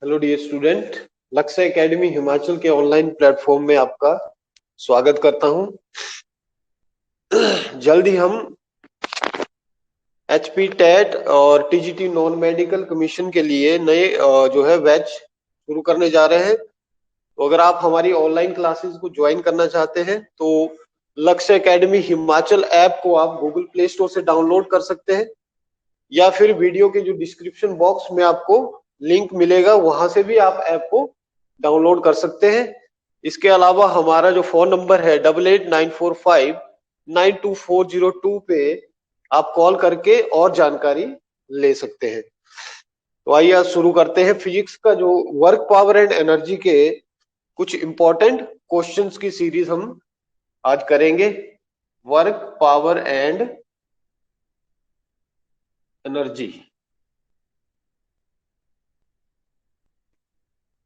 Hello dear student, लक्ष्य academy Himachal के online platform में आपका स्वागत करता हूं। जल्द ही हम एचपी टेट और टीजीटी नॉन मेडिकल कमीशन के लिए नए जो है बैच शुरू करने जा रहे हैं। तो अगर आप हमारी ऑनलाइन क्लासेस को ज्वाइन करना चाहते हैं तो लक्ष्य एकेडमी हिमाचल ऐप को आप गूगल प्ले स्टोर से डाउनलोड कर सकते हैं, या फिर वीडियो के जो डिस्क्रिप्शन बॉक्स में आपको लिंक मिलेगा वहां से भी आप ऐप को डाउनलोड कर सकते हैं। इसके अलावा हमारा जो फोन नंबर है 8894592402 पे आप कॉल करके और जानकारी ले सकते हैं। तो आइए आज शुरू करते हैं। फिजिक्स का जो वर्क पावर एंड एनर्जी के कुछ इंपॉर्टेंट क्वेश्चंस की सीरीज हम आज करेंगे। वर्क पावर एंड एनर्जी,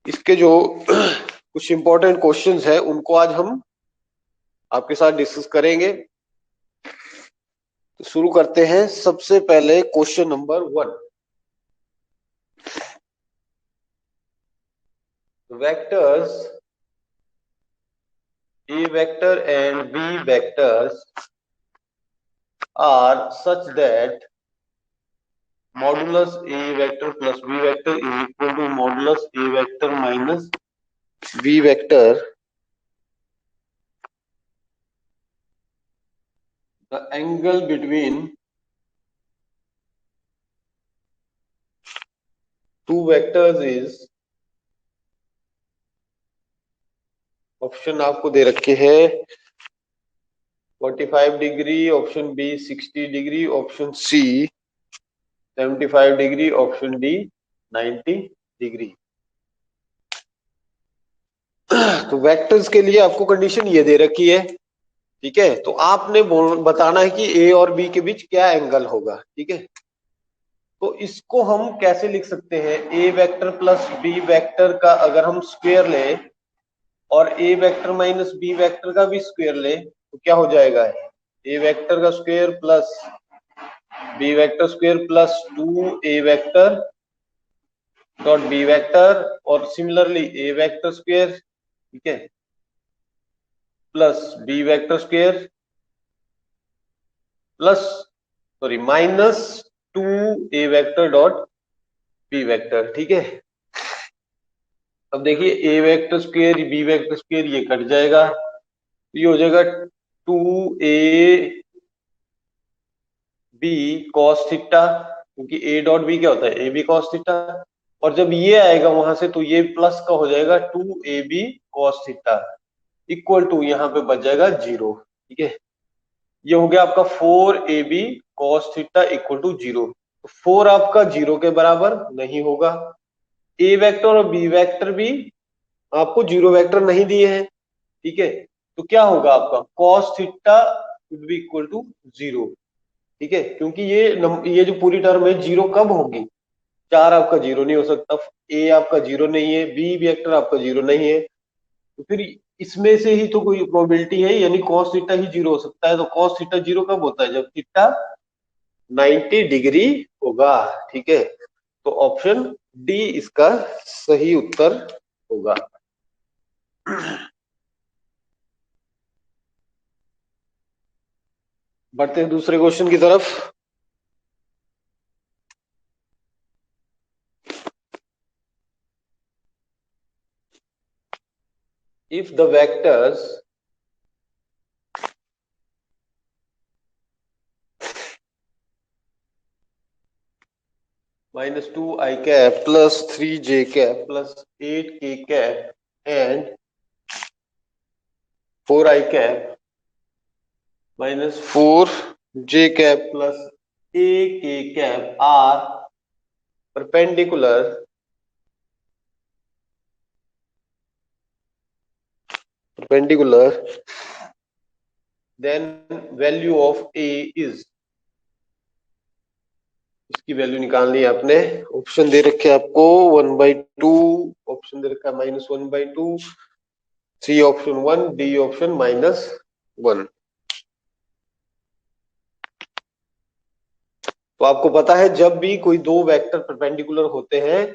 इसके जो कुछ इंपॉर्टेंट क्वेश्चंस है उनको आज हम आपके साथ डिस्कस करेंगे। तो शुरू करते हैं। सबसे पहले question number 1, vectors A vector and B vectors are such that modulus A vector plus B vector is equal to modulus A vector minus B vector. The angle between two vectors is, option आपको दे रखे हैं 45 degree, option B 60 degree, option C 75 degree, option D 90 degree. तो vectors के लिए आपको condition ये दे रखी है, ठीक है। तो आपने बताना है कि ए और बी के बीच क्या एंगल होगा, ठीक है। तो इसको हम कैसे लिख सकते हैं? A vector plus B vector का अगर हम स्क्वायर ले और A vector minus B vector का भी स्क्वायर ले तो क्या हो जाएगा? ए वेक्टर का square plus B vector square plus 2 A vector dot B vector, और सिमिलरली ए वेक्टर स्क्वायर, ठीक है, plus B vector square plus sorry minus 2 A vector dot B vector, ठीक है। अब देखिए A vector square B vector square ये cut जाएगा, तो ये हो जाएगा 2 ए बी कॉस थीटा, क्योंकि ए डॉट बी क्या होता है? A B cos theta. और जब ये आएगा वहां से तो ये प्लस का हो जाएगा 2 A B cos theta equal to यहाँ पे बच जाएगा 0, ठीक है। ये हो गया आपका 4 A B cos theta equal to 0। तो 4 आपका 0 के बराबर नहीं होगा। ए वेक्टर और बी वेक्टर भी आपको 0 वेक्टर नहीं दिए हैं, ठीक है। तो क्या होगा आपका? Cos theta would be equal to 0, ठीक है, क्योंकि ये जो पूरी टर्म है 0 कब होगी? 4 आपका 0 नहीं हो सकता, ए आपका 0 नहीं है, बी वेक्टर आपका 0 नहीं है, तो फिर इसमें से ही तो कोई प्रोबेबिलिटी है, यानी cos थीटा ही 0 हो सकता है। तो cos थीटा 0 कब होता है? जब थीटा 90 डिग्री होगा, ठीक है। तो ऑप्शन डी इसका सही उत्तर होगा। बढ़ते हैं दूसरे क्वेश्चन की तरफ। If the vectors -2i plus 3j plus 8k and 4i minus 4j plus ak are perpendicular, then value of a is, इसकी वैल्यू निकालनी है आपने। ऑप्शन दे रखे आपको 1/2, ऑप्शन दे रखा है -1/2, सी ऑप्शन 1, डी ऑप्शन -1। तो आपको पता है जब भी कोई दो वेक्टर परपेंडिकुलर होते हैं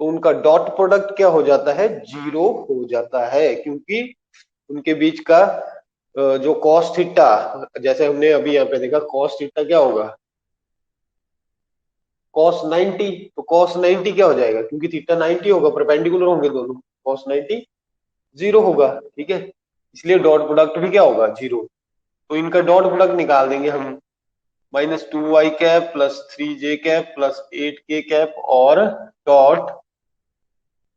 तो उनका डॉट प्रोडक्ट क्या हो जाता है, जीरो हो जाता है, क्योंकि उनके बीच का जो कॉस थीटा, जैसे हमने अभी यहाँ पे देखा कॉस थीटा क्या होगा, कॉस 90, तो कॉस 90 क्या हो जाएगा, क्योंकि थीटा 90 होगा, परपेंडिकुलर होंगे दोनों, कॉस 90 जीरो होगा, ठीक है, इसलिए डॉट प्रोडक्ट भी क्या होगा, जीरो। तो इनका डॉट प्रोडक्ट निकाल देंगे हम, -2i cap plus 3j cap plus 8k cap और dot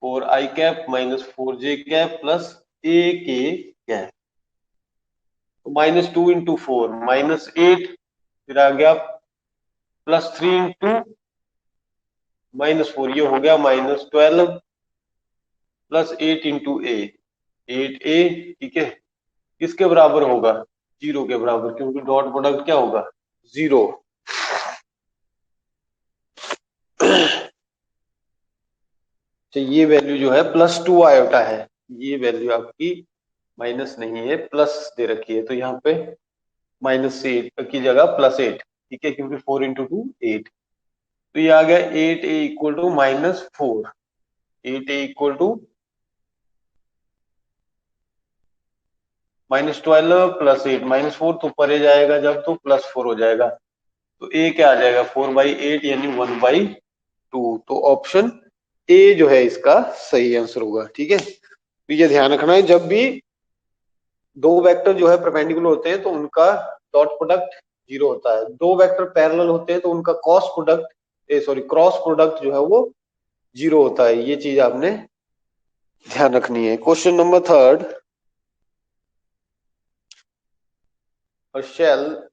4i cap -4j cap plus a k cap. तो -2 × 4 -8, फिर आ गया +3 × -4, ये हो गया -12 प्लस 8 × a, 8a, ठीक है, किसके बराबर होगा, जीरो के बराबर, क्योंकि डॉट प्रोडक्ट क्या होगा, जीरो। तो ये वैल्यू जो है +2 आयोटा है, ये वैल्यू आपकी माइनस नहीं है, प्लस दे रखी है, तो यहाँ पे -8 की जगह +8, ठीक है, क्योंकि 4 × 2 8, तो ये आ गया 8a = -4, 8a = -12 प्लस 8 -4, तो परे जाएगा जब तो +4 हो जाएगा, तो a क्या आ जाएगा, 4/8 यानी 1/2, तो ऑप्शन ए जो है इसका सही आंसर होगा, ठीक है। तो ये ध्यान रखना है, जब भी दो वेक्टर जो है परपेंडिकुलर होते हैं तो उनका डॉट प्रोडक्ट जीरो होता है, दो वेक्टर पैरेलल होते हैं तो उनका क्रॉस प्रोडक्ट जो है वो जीरो होता है, ये चीज आपने ध्यान रखनी है। Question number 3, a shell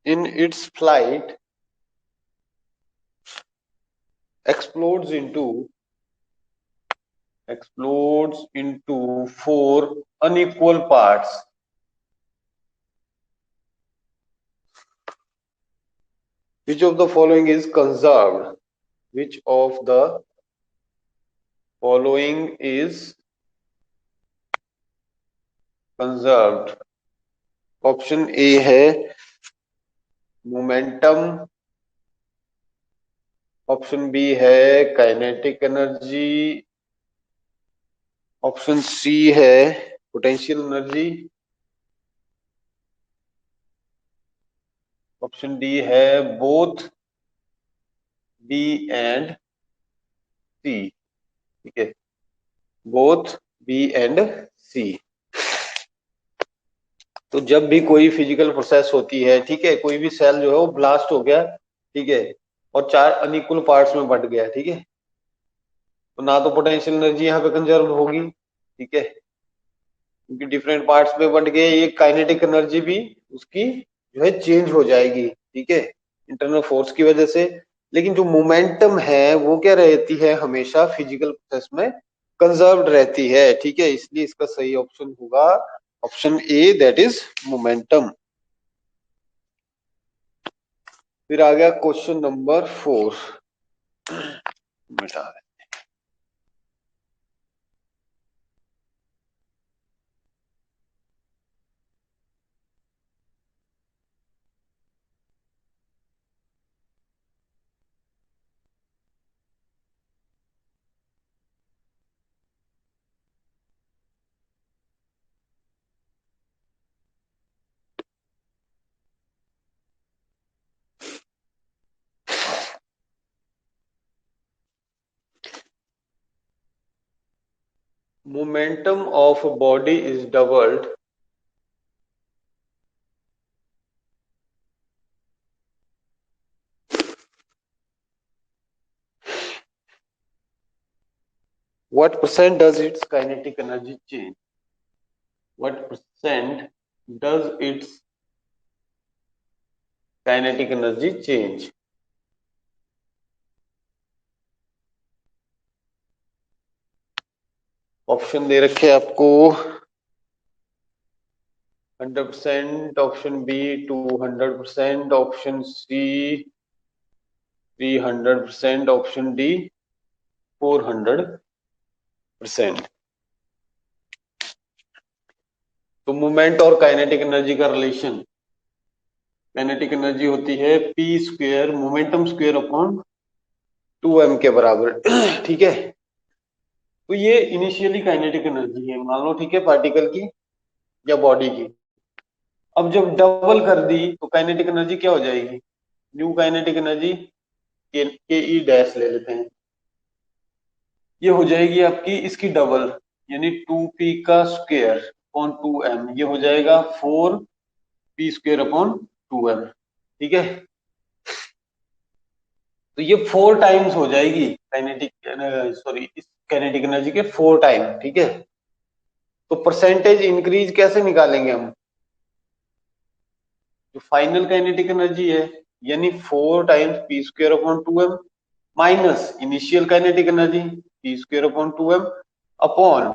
in its flight explodes into 4 unequal parts. Which of the following is conserved? Which of the following is conserved? Option A है मोमेंटम, ऑप्शन बी है काइनेटिक एनर्जी, ऑप्शन सी है potential energy, option D है both B and सी, ठीक है, both B and सी। तो जब भी कोई फिजिकल प्रोसेस होती है, ठीक है, कोई भी सेल जो है वो ब्लास्ट हो गया, ठीक है, और 4 अनइक्वल पार्ट्स में बंट गया, ठीक है, तो ना तो पोटेंशियल एनर्जी यहाँ पे कंजर्व होगी, ठीक है, क्योंकि डिफरेंट पार्ट्स में बंट गए, ये काइनेटिक एनर्जी भी उसकी जो है चेंज हो जाएगी, ठीक है, इंटरनल फोर्स की वजह से। लेकिन जो मोमेंटम है वो क्या रहती है, हमेशा फिजिकल प्रोसेस में कंजर्व्ड रहती है, ठीक है, इसलिए इसका सही ऑप्शन होगा option A, that is momentum. फिर आ गया क्वेश्चन नंबर 4, मिटा momentum of a body is doubled what percent does its kinetic energy change, what percent does its kinetic energy change। Option दे रखे आपको 100%, option B 200%, option C 300%, option D 400%। तो movement और kinetic energy का रिलेशन, kinetic energy होती है p² momentum square upon 2m के बराबर। ठीक है, तो ये इनिशियली काइनेटिक एनर्जी है मान लो, ठीक है, पार्टिकल की या बॉडी की। अब जब डबल कर दी तो काइनेटिक एनर्जी क्या हो जाएगी, न्यू काइनेटिक एनर्जी के ई डैश ले लेते हैं, ये हो जाएगी आपकी इसकी डबल, यानी 2p का स्क्वायर अपॉन 2m, ये हो जाएगा 4p स्क्वायर अपॉन 2m। ठीक है, तो ये 4 टाइम्स हो जाएगी काइनेटिक, सॉरी, इस काइनेटिक एनर्जी के 4 टाइम। ठीक है, तो परसेंटेज इंक्रीज कैसे निकालेंगे हम, जो फाइनल काइनेटिक एनर्जी है, यानी 4 times P square upon 2m minus initial kinetic energy P square upon 2m upon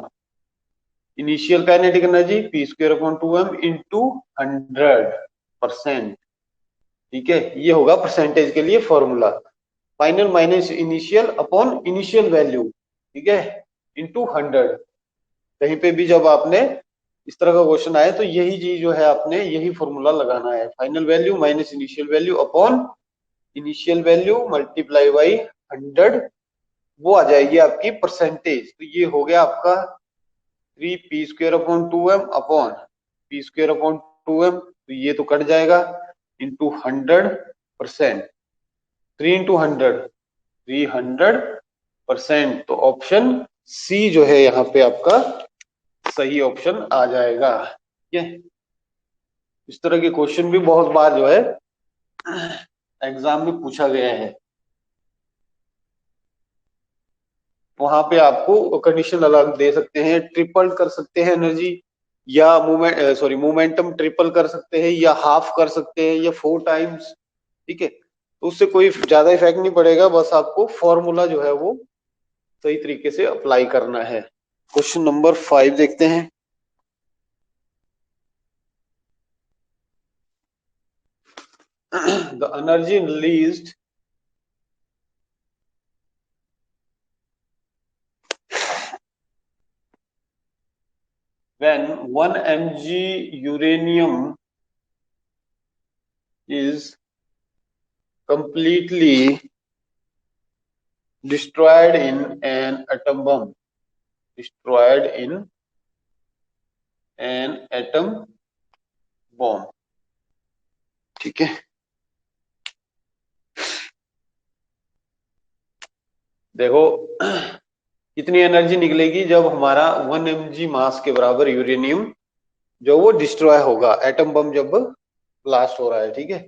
initial kinetic energy P square upon 2m into 100%। ठीक है, ये होगा परसेंटेज के लिए formula, final minus initial upon initial value. ठीक है, इंटू 100। कहीं पे भी जब आपने इस तरह का क्वेश्चन आए तो यही चीज जो है आपने यही फॉर्मूला लगाना है, final value minus initial value upon initial value multiply by 100, वो आ जाएगी आपकी परसेंटेज। तो ये हो गया आपका 3p square upon 2m upon p square upon 2m, तो ये तो कट जाएगा, इंटू 100%, 3 इंटू 100 300%। तो ऑप्शन सी जो है यहाँ पे आपका सही ऑप्शन आ जाएगा। ठीक है, इस तरह के क्वेश्चन भी बहुत बार जो है एग्जाम में पूछा गया है। वहां पे आपको कंडीशन अलग दे सकते हैं, ट्रिपल कर सकते हैं एनर्जी, या मूवमेंट सॉरी मोमेंटम ट्रिपल कर सकते हैं, या हाफ कर सकते हैं, या 4 टाइम्स। ठीक है, तो उससे कोई ज्यादा इफेक्ट नहीं पड़ेगा, बस आपको फॉर्मूला जो है वो सही तरीके से अप्लाई करना है। क्वेश्चन नंबर 5 देखते हैं। The energy released when 1 mg uranium is completely destroyed in an atom bomb, destroyed in an atom bomb। ठीक है, देखो कितनी एनर्जी निकलेगी जब हमारा 1 mg मास के बराबर यूरेनियम जो वो डिस्ट्रॉय होगा, एटम बम जब ब्लास्ट हो रहा है। ठीक है,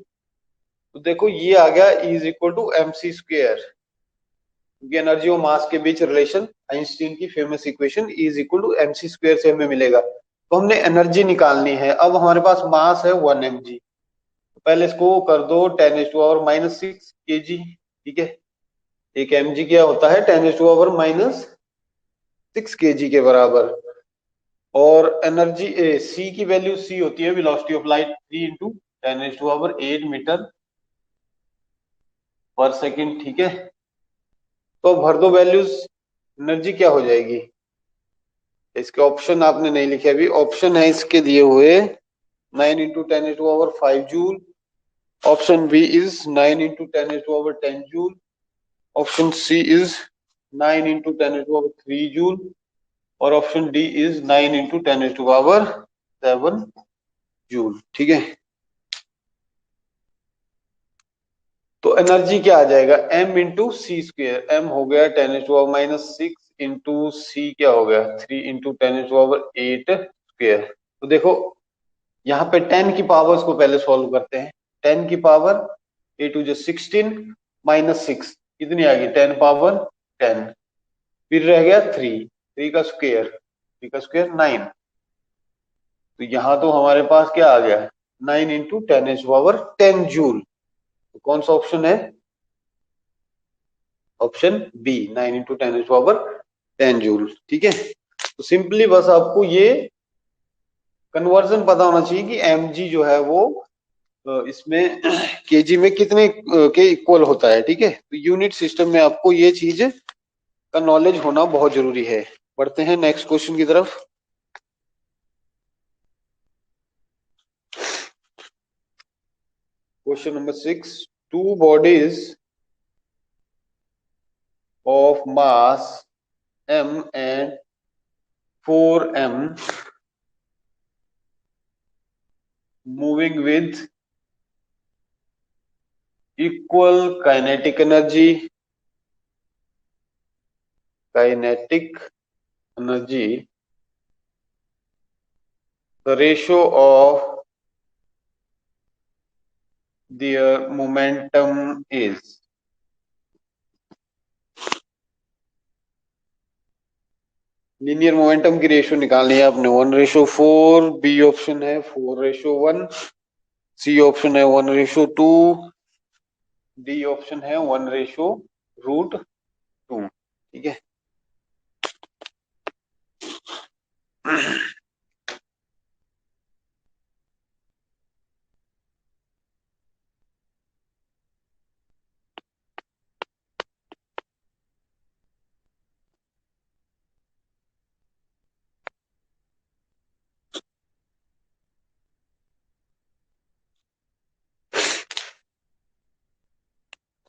तो देखो ये आ गया is equal to M C square, क्योंकि एनर्जी और मास के बीच रिलेशन आइंस्टीन की famous equation is equal to M C square से हमें मिलेगा। तो हमने एनर्जी निकालनी है, अब हमारे पास मास है 1 mg, तो पहले इसको कर दो 10⁻⁻⁶ kg। ठीक है, एक mg क्या होता है 10⁻⁻⁶ kg के बराबर। और एनर्जी सी की वैल्यू सी होती है velocity of light 3 into 10⁸ meter per second. ठीक है, तो भर दो वैल्यूज, एनर्जी क्या हो जाएगी, इसके ऑप्शन आपने नहीं लिखे अभी, ऑप्शन है इसके दिए हुए 9 into 10⁻⁵ joule, option B is 9 into 10⁻10 joule, option C is 9 into 10⁻3 joule, और option D is 9 into 10⁻7 joule. ठीक है, तो एनर्जी क्या आ जाएगा m into c square, m हो गया 10⁻⁻⁶ इंटू सी क्या हो गया 3 इंटू 10⁻8 स्क्वेयर। तो देखो यहाँ पे 10 की पावर्स को पहले सॉल्व करते हैं, 10 की पावर 8 जो 16 माइनस 6 कितनी आ गई 10 पावर 10, फिर रह गया 3, 3 का स्क्वेयर, 3 का स्क्वेयर 9। तो यहाँ तो हमारे पास क्या आ गया 9 इंटू 10⁻10 जूल। तो कौन सा ऑप्शन है, ऑप्शन बी 9 इंटू 10⁻10 जूल। ठीक है, तो सिंपली बस आपको ये कन्वर्जन पता होना चाहिए कि mg जो है वो इसमें केजी में कितने के इक्वल होता है। ठीक है, तो यूनिट सिस्टम में आपको ये चीज का नॉलेज होना बहुत जरूरी है। बढ़ते हैं नेक्स्ट क्वेश्चन की तरफ। Question number 6, two bodies of mass m and 4m moving with equal kinetic energy, the ratio of their momentum is. Linear momentum की रेशियो निकालनी है आपने 1:4, बी ऑप्शन है 4:1, सी ऑप्शन है 1:2, डी ऑप्शन है 1:√2। ठीक है।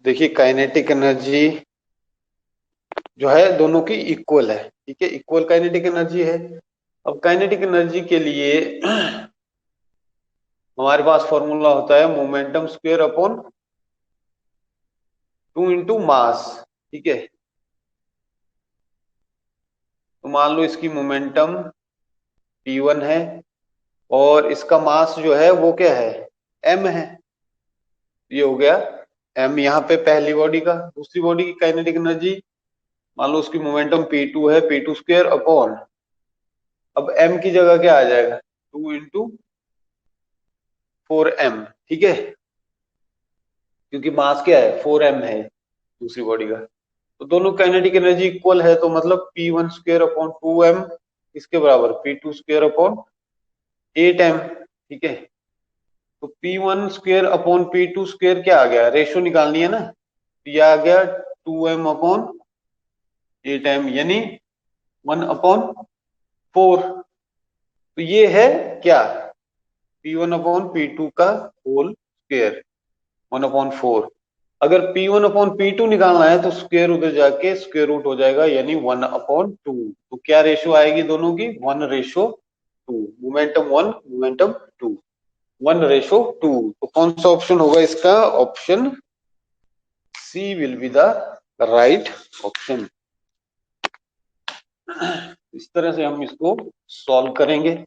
देखिए काइनेटिक एनर्जी जो है दोनों की इक्वल है। ठीक है, इक्वल काइनेटिक एनर्जी है। अब काइनेटिक एनर्जी के लिए हमारे पास फॉर्मूला होता है momentum square upon 2 into mass. ठीक है, तो मान लो इसकी मोमेंटम P1 है और इसका मास जो है वो क्या है, m है। ये हो गया m यहाँ पे पहली बॉडी का। दूसरी बॉडी की काइनेटिक एनर्जी मान लो उसकी मोमेंटम P2 है, P2 स्क्वायर अपॉन, अब m की जगह क्या आ जाएगा 2 इंटू 4m। ठीक है, क्योंकि मास क्या है 4m है दूसरी बॉडी का। तो दोनों काइनेटिक एनर्जी इक्वल है, तो मतलब P1 स्क्वायर अपॉन 2m इसके बराबर P2 स्क्वायर अपॉन 8m। ठीक है, तो P1 square upon P2 square क्या आ गया, रेशियो निकालनी है ना, तो यह आ गया 2m अपॉन 8m यानी 1/4। तो ये है क्या, P1 अपॉन P2 का होल स्क्वायर 1/4। अगर P1 अपॉन P2 निकालना है तो स्क्वायर उधर जाके स्क्वायर रूट हो जाएगा यानी 1/2। तो क्या रेशियो आएगी दोनों की 1:2, मोमेंटम 1 मोमेंटम 2, 1:2। तो कौन सा ऑप्शन होगा इसका, option C will be the right option. इस तरह से हम इसको सॉल्व करेंगे।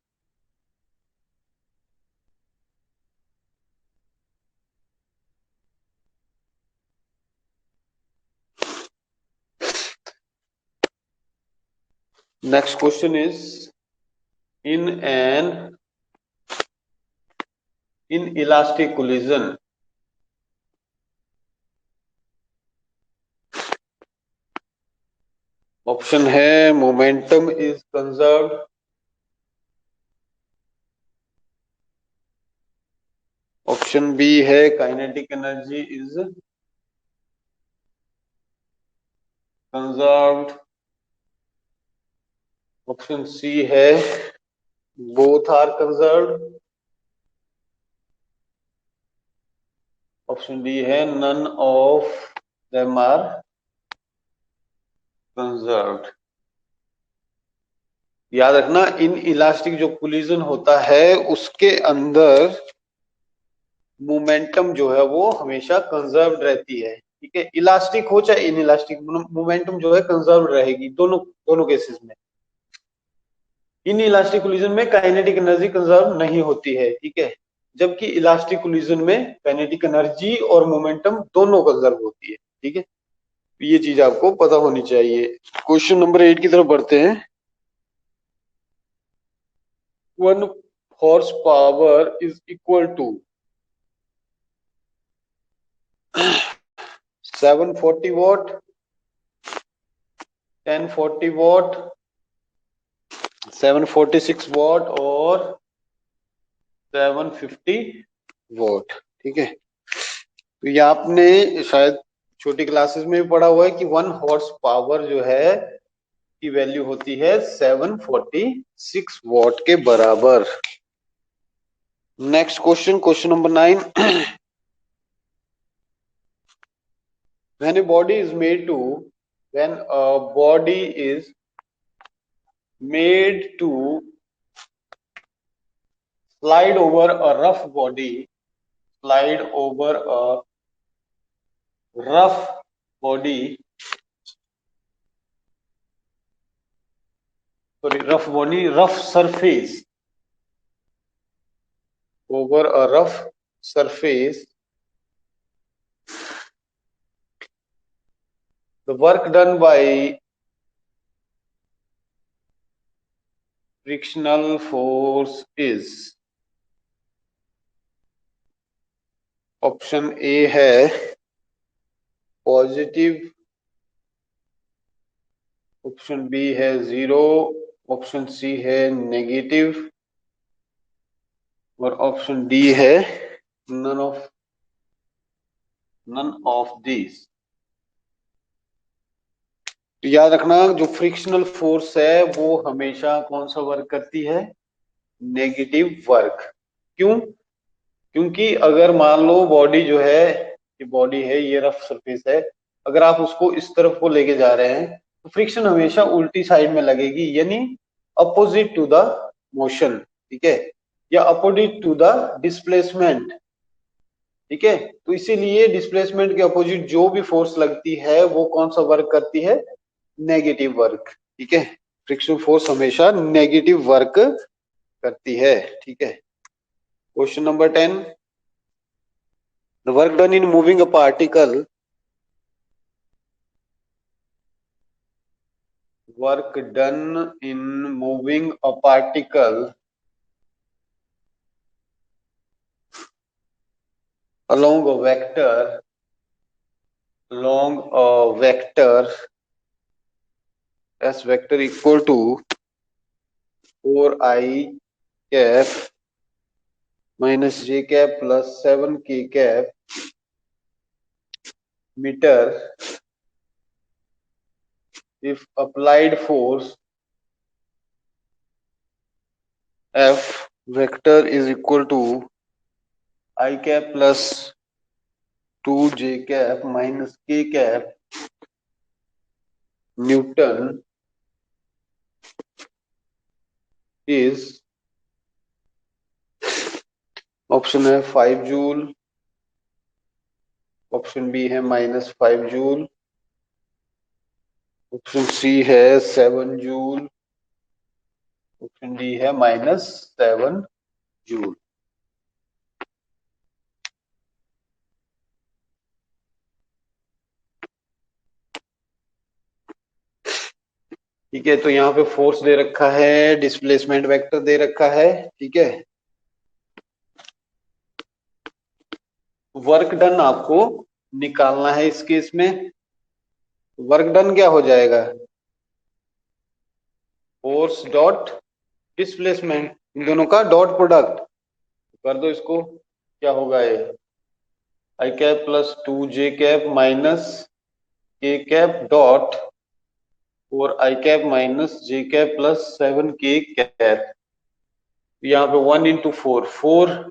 Next question is in an inelastic collision option है momentum is conserved, option B है kinetic energy is conserved, option C है both are conserved, option D है none of them are conserved. याद रखना इन इलास्टिक जो collision होता है उसके अंदर मोमेंटम जो है वो हमेशा कंजर्व्ड रहती है। ठीक है, इलास्टिक हो चाहे इन इलास्टिक, मोमेंटम जो है कंजर्व्ड रहेगी दोनों दोनों केसेस में। इन इलास्टिक कोलिजन में काइनेटिक एनर्जी कंजर्व नहीं होती है। ठीक है, जबकि इलास्टिक कोलिजन में काइनेटिक एनर्जी और मोमेंटम दोनों कंजर्व होती है। ठीक है, ये चीज आपको पता होनी चाहिए। क्वेश्चन नंबर 8 की तरफ बढ़ते हैं। 1 horse power is equal to 740 watt, 1040 watt, 746 watt और 750 वॉट। ठीक है, तो ये आपने शायद छोटी क्लासेस में भी पढ़ा हुआ है कि 1 हॉर्स पावर जो है की वैल्यू होती है 746 वॉट के बराबर। Next question, question number 9। When a body is made to when a body is made to slide over a rough body, slide over a rough body, rough surface, over a rough surface, the work done by frictional force is, option A है positive, option B है 0, option C है negative और option D है none of this. तो याद रखना जो frictional force है वो हमेशा कौन सा वर्क करती है, नेगेटिव वर्क। क्यों? क्योंकि अगर मान लो बॉडी जो है, ये बॉडी है, ये रफ सरफेस है, अगर आप उसको इस तरफ को लेके जा रहे हैं तो फ्रिक्शन हमेशा उल्टी साइड में लगेगी, यानी अपोजिट टू द मोशन, ठीक है, या अपोजिट टू द डिस्प्लेसमेंट, ठीक है। तो इसीलिए डिस्प्लेसमेंट के अपोजिट जो भी फोर्स लगती है वो कौन सा वर्क करती है, नेगेटिव वर्क, ठीक है। फ्रिक्शन फोर्स हमेशा नेगेटिव वर्क करती है, ठीक है। Question number 10, the work done in moving a particle, work done in moving a particle along a vector s vector equal to 4i cap minus j cap plus 7k cap meter if applied force F vector is equal to I cap plus 2j cap minus k cap Newton is, option है 5 joule, option B है -5 joule, option C है 7 joule, option D है -7 joule. ठीक है, तो यहाँ पे force दे रखा है, डिस्प्लेसमेंट वेक्टर दे रखा है, ठीक है। वर्क डन आपको निकालना है इस केस में। वर्क डन क्या हो जाएगा, फोर्स डॉट डिस्प्लेसमेंट, इन दोनों का डॉट प्रोडक्ट कर दो इसको, क्या होगा ये, i cap plus 2j cap minus k cap dot 4i cap minus j cap plus 7k cap. यहाँ पे 1 into 4, 4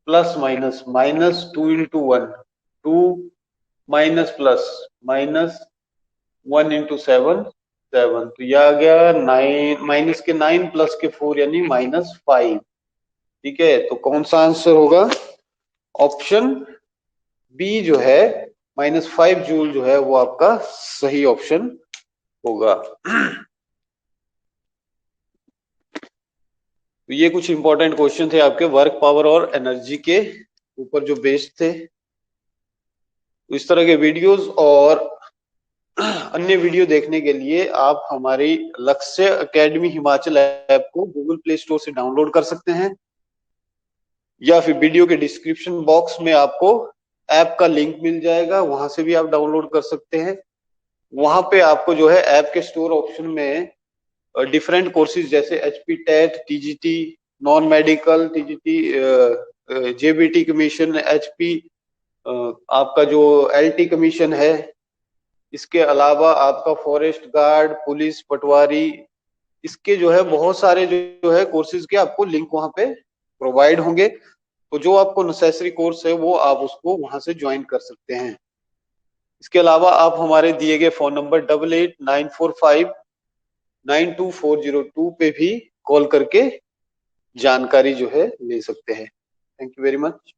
plus minus minus 2 into 1, 2 minus plus minus 1 into 7, 7, तो यह आ गया 9 माइनस के 9 प्लस के 4 यानी -5, ठीक है। तो कौन सा आंसर होगा, ऑप्शन बी जो है -5 जूल जो है वो आपका सही ऑप्शन होगा। तो ये कुछ इंपॉर्टेंट क्वेश्चन थे आपके वर्क पावर और एनर्जी के ऊपर जो बेस्ड थे। तो इस तरह के वीडियोस और अन्य वीडियो देखने के लिए आप हमारी लक्ष्य एकेडमी हिमाचल ऐप को गूगल प्ले स्टोर से डाउनलोड कर सकते हैं, या फिर वीडियो के डिस्क्रिप्शन बॉक्स में आपको ऐप का लिंक मिल जाएगा, वहां से भी आप डाउनलोड कर सकते हैं। वहां पे आपको जो है ऐप के स्टोर ऑप्शन में डिफरेंट कोर्सेज जैसे HP TET, TGT, non medical, TGT, JBT commission, HP, आपका जो एलटी कमीशन है, इसके अलावा आपका फॉरेस्ट गार्ड, पुलिस, पटवारी, इसके जो है बहुत सारे जो है कोर्सेज के आपको लिंक वहां पे प्रोवाइड होंगे। तो जो आपको नेसेसरी कोर्स है वो आप उसको वहां से ज्वाइन कर सकते हैं। इसके अलावा आप हमारे दिए गए फोन नंबर 8894592402 पे भी कॉल करके जानकारी जो है ले सकते हैं। Thank you very much.